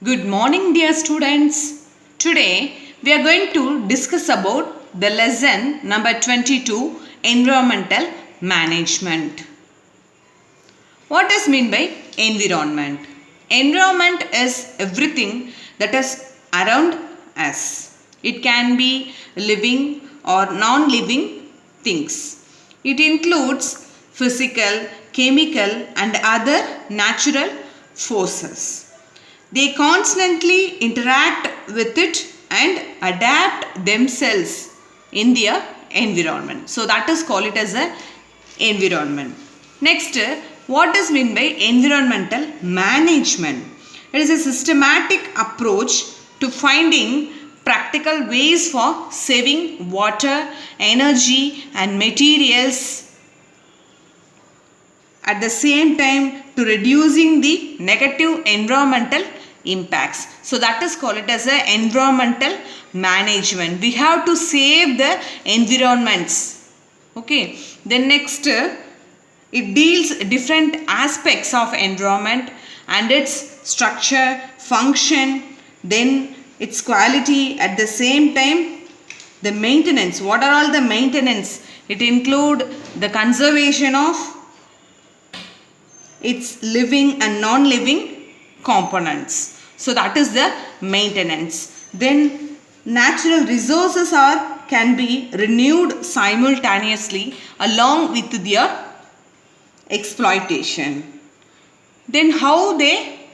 Good morning, dear students. Today we are going to discuss about the lesson number 22, environmental management. What is meant by environment? Environment is everything that is around us. It can be living or non-living things. It includes physical, chemical and other natural forces. They constantly interact with it and adapt themselves in their environment. So that is called it as a environment. Next, what is meant by environmental management? It is a systematic approach to finding practical ways for saving water, energy and materials, at the same time to reducing the negative environmental impacts. So that is called it as a environmental management. We have to save the environments. Okay. Then next, it deals different aspects of environment and its structure, function, then its quality, at the same time the maintenance. What are all the maintenance? It include the conservation of its living and non-living components. So that is the maintenance. Then natural resources can be renewed simultaneously along with their exploitation. Then how they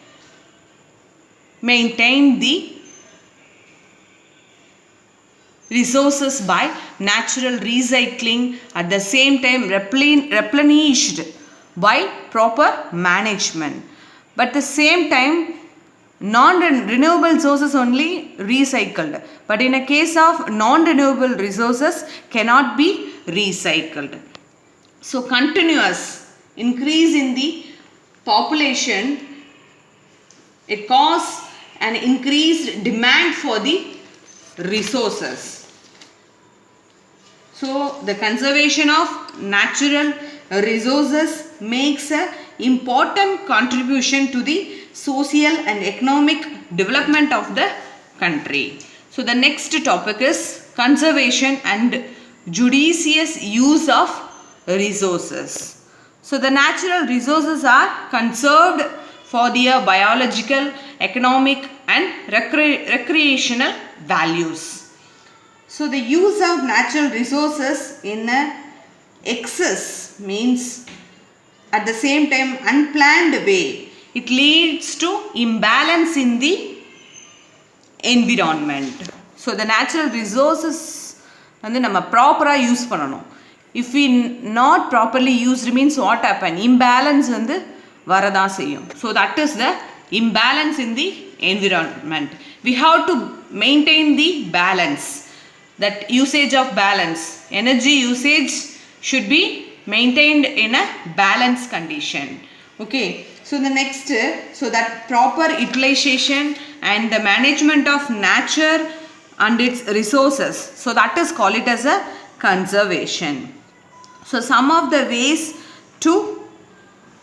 maintain the resources by natural recycling, at the same time replenished by proper management. But at the same time, non-renewable sources only recycled. But in a case of non-renewable resources cannot be recycled. So continuous increase in the population, it causes an increased demand for the resources. So the conservation of natural resources makes an important contribution to the social and economic development of the country. So the next topic is conservation and judicious use of resources. So the natural resources are conserved for their biological, economic and recreational values. So the use of natural resources in excess means at the same time unplanned way, it leads to imbalance in the environment. So the natural resources and then proper use pananum. If we not properly used means what happen? Imbalance in the varada seiyum. So that is the imbalance in the environment. We have to maintain the balance. That usage of balance. Energy usage should be maintained in a balanced condition. Okay. So the next, so that proper utilization and the management of nature and its resources. So that is called it as a conservation. So some of the ways to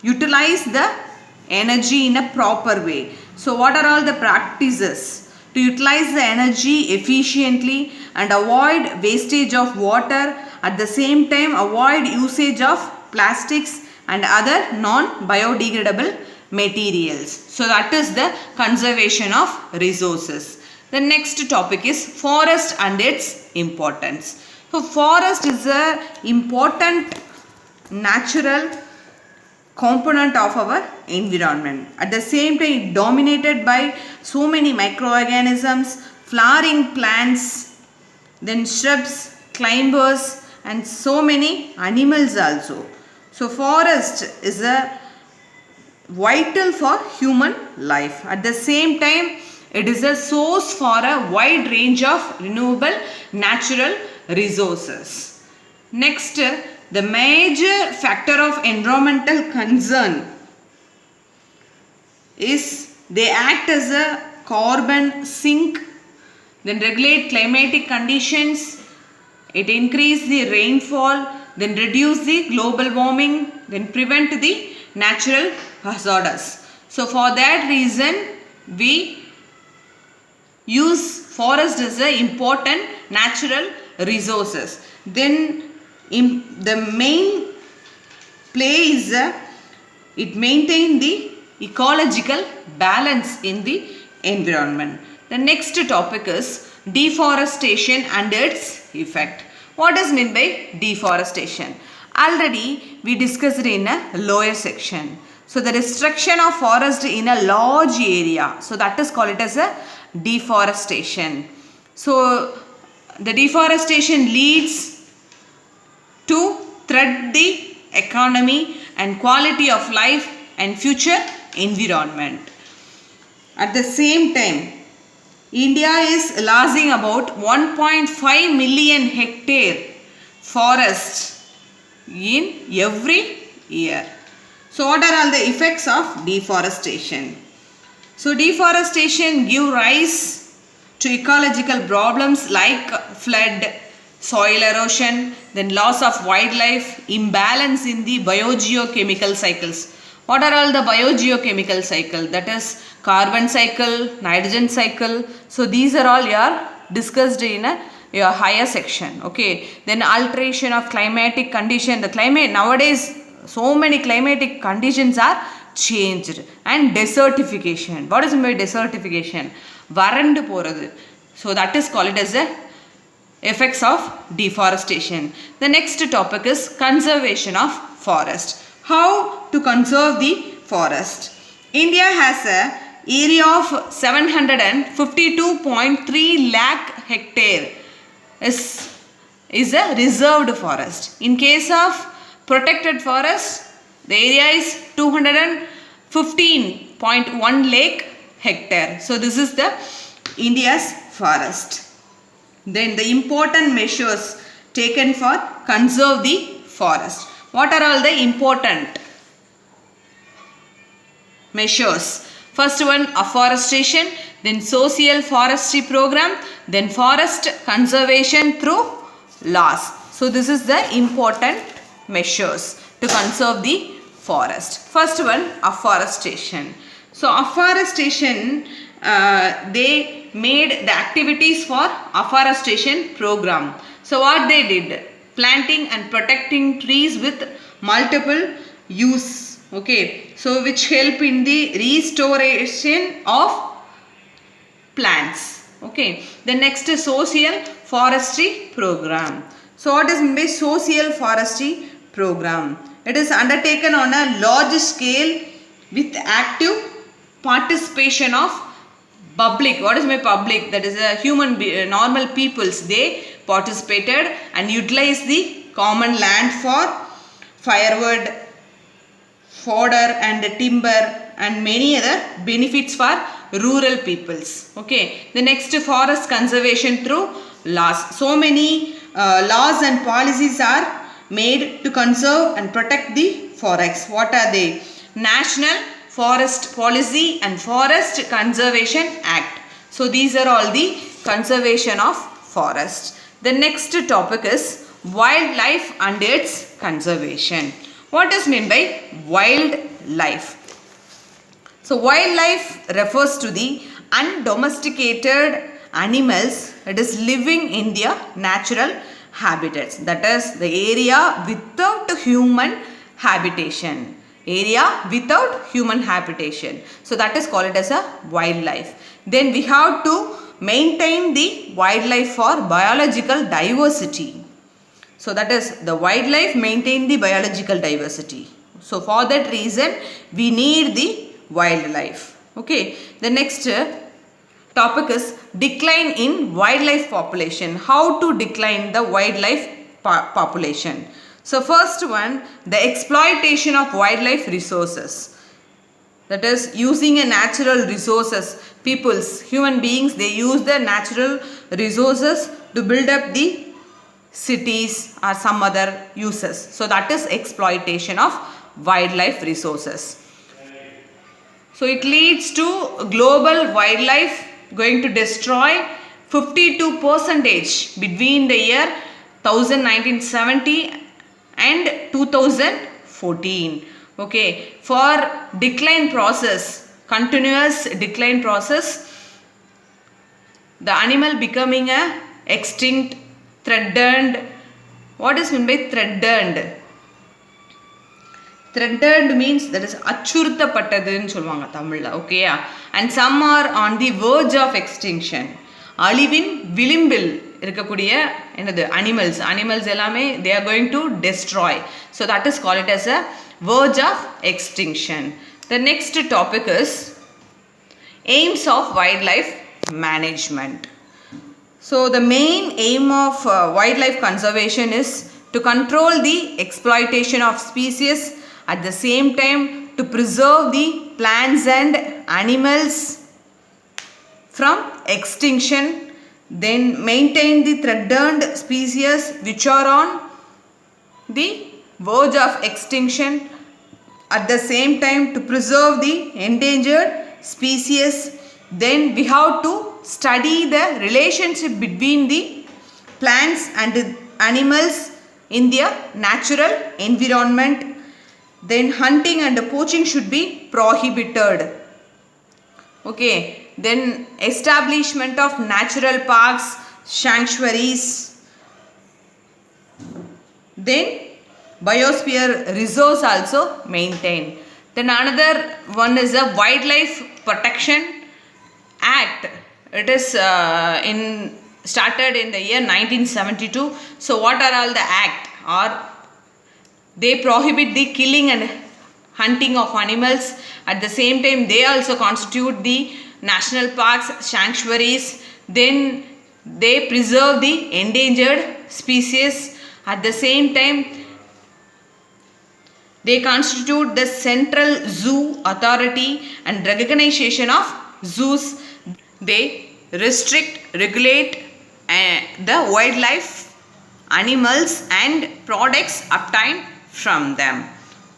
utilize the energy in a proper way. So what are all the practices to utilize the energy efficiently and avoid wastage of water, at the same time avoid usage of plastics and other non-biodegradable materials. So that is the conservation of resources. The next topic is forest and its importance. So forest is an important natural component of our environment. At the same time, it dominated by so many microorganisms, flowering plants, then shrubs, climbers and so many animals also. So forest is a vital for human life. At the same time, it is a source for a wide range of renewable natural resources. Next, the major factor of environmental concern is they act as a carbon sink, then regulate climatic conditions, it increase the rainfall, then reduce the global warming, then prevent the natural hazards. So for that reason we use forest as a important natural resources. Then the main play is it maintain the ecological balance in the environment. The next topic is deforestation and its effect. What is meant by deforestation? Already we discussed in a lower section. So the destruction of forest in a large area. So that is called it as a deforestation. So the deforestation leads to threat the economy and quality of life and future environment. At the same time, India is losing about 1.5 million hectare forest in every year. So what are all the effects of deforestation? So deforestation give rise to ecological problems like flood, soil erosion, then loss of wildlife, imbalance in the biogeochemical cycles. What are all the biogeochemical cycle? That is carbon cycle, nitrogen cycle. So these are all your discussed in your higher section. Okay. Then alteration of climatic condition. The climate nowadays, so many climatic conditions are changed. And desertification. What is meant by desertification? Varandu poradhu. So that is called as the effects of deforestation. The next topic is conservation of forest. How to conserve the forest? India has a area of 752.3 lakh hectare is a reserved forest. In case of protected forest, the area is 215.1 lakh hectare. So this is the India's forest. Then the important measures taken for conserve the forest. What are all the important measures? First one, afforestation, then social forestry program, then forest conservation through laws. So this is the important measures to conserve the forest. First one, afforestation. So afforestation, they made the activities for afforestation program. So what they did? Planting and protecting trees with multiple use. Okay. So which help in the restoration of plants. Okay. The next is social forestry program. So what is meant by social forestry program? It is undertaken on a large scale with active participation of public. What is my public? That is a human, normal peoples. They participated and utilized the common land for firewood, fodder and timber and many other benefits for rural peoples. Okay. The next, forest conservation through laws. So many laws and policies are made to conserve and protect the forests. What are they? National Forest Policy and Forest Conservation Act. So these are all the conservation of forest. The next topic is wildlife and its conservation. What is meant by wildlife? So wildlife refers to the undomesticated animals that is living in their natural habitats. That is the area without human habitation. Area without human habitation. So that is called as a wildlife. Then we have to maintain the wildlife for biological diversity. So that is the wildlife maintain the biological diversity. So for that reason we need the wildlife. Okay. The next topic is decline in wildlife population. How to decline the wildlife population? So first one, the exploitation of wildlife resources. That is using a natural resources. Peoples, human beings, they use the natural resources to build up the cities or some other uses. So that is exploitation of wildlife resources. So it leads to global wildlife going to destroy 52% between the year 1970 and 2014. Okay, for decline process, continuous decline process, the animal becoming a extinct, threatened. What is meant by threatened? Threatened means that is அச்சுறுத்தப்பட்டதுன்னு சொல்லுவாங்க தமிழ்ல. ஓகேயா? And some are on the verge of extinction. அழிவின் விளிம்பில் இருக்கக்கூடிய என்னது animals எல்லாமே they are going to destroy. So that is called it as a verge of extinction. The next topic is aims of wildlife management. So the main aim of wildlife conservation is to control the exploitation of species, at the same time to preserve the plants and animals from extinction, then maintain the threatened species which are on the verge of extinction, at the same time to preserve the endangered species. Then we have to study the relationship between the plants and the animals in their natural environment. Then hunting and poaching should be prohibited. Okay, then establishment of natural parks, sanctuaries, then biosphere reserves also maintained. Then another one is a Wildlife Protection Act. It is started in the year 1972. So what are all the act? Or they prohibit the killing and hunting of animals. At the same time they also constitute the national parks, sanctuaries. Then they preserve the endangered species. At the same time they constitute the central zoo authority and recognition of zoos. They restrict, regulate the wildlife, animals and products obtained from them.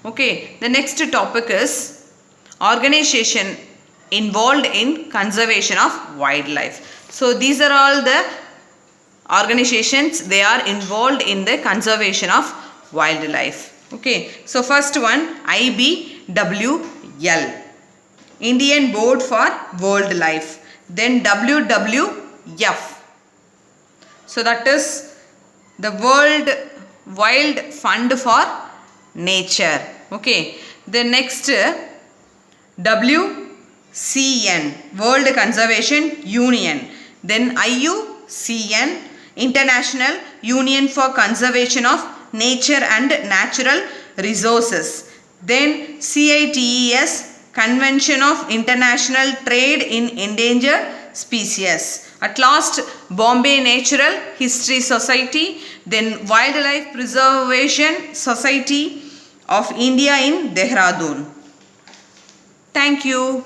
Okay, the next topic is organization involved in conservation of wildlife. So these are all the organizations they are involved in the conservation of wildlife. Okay, so first one IBWL, Indian Board for Wildlife. Then WWF, so that is the World Wild Fund for Nature. Okay, the next WCN, World Conservation Union. Then IUCN, International Union for Conservation of Nature and Natural Resources. Then CITES, Convention of International Trade in Endangered Species. At last Bombay Natural History Society. Then Wildlife Preservation Society of India in Dehradun. Thank you.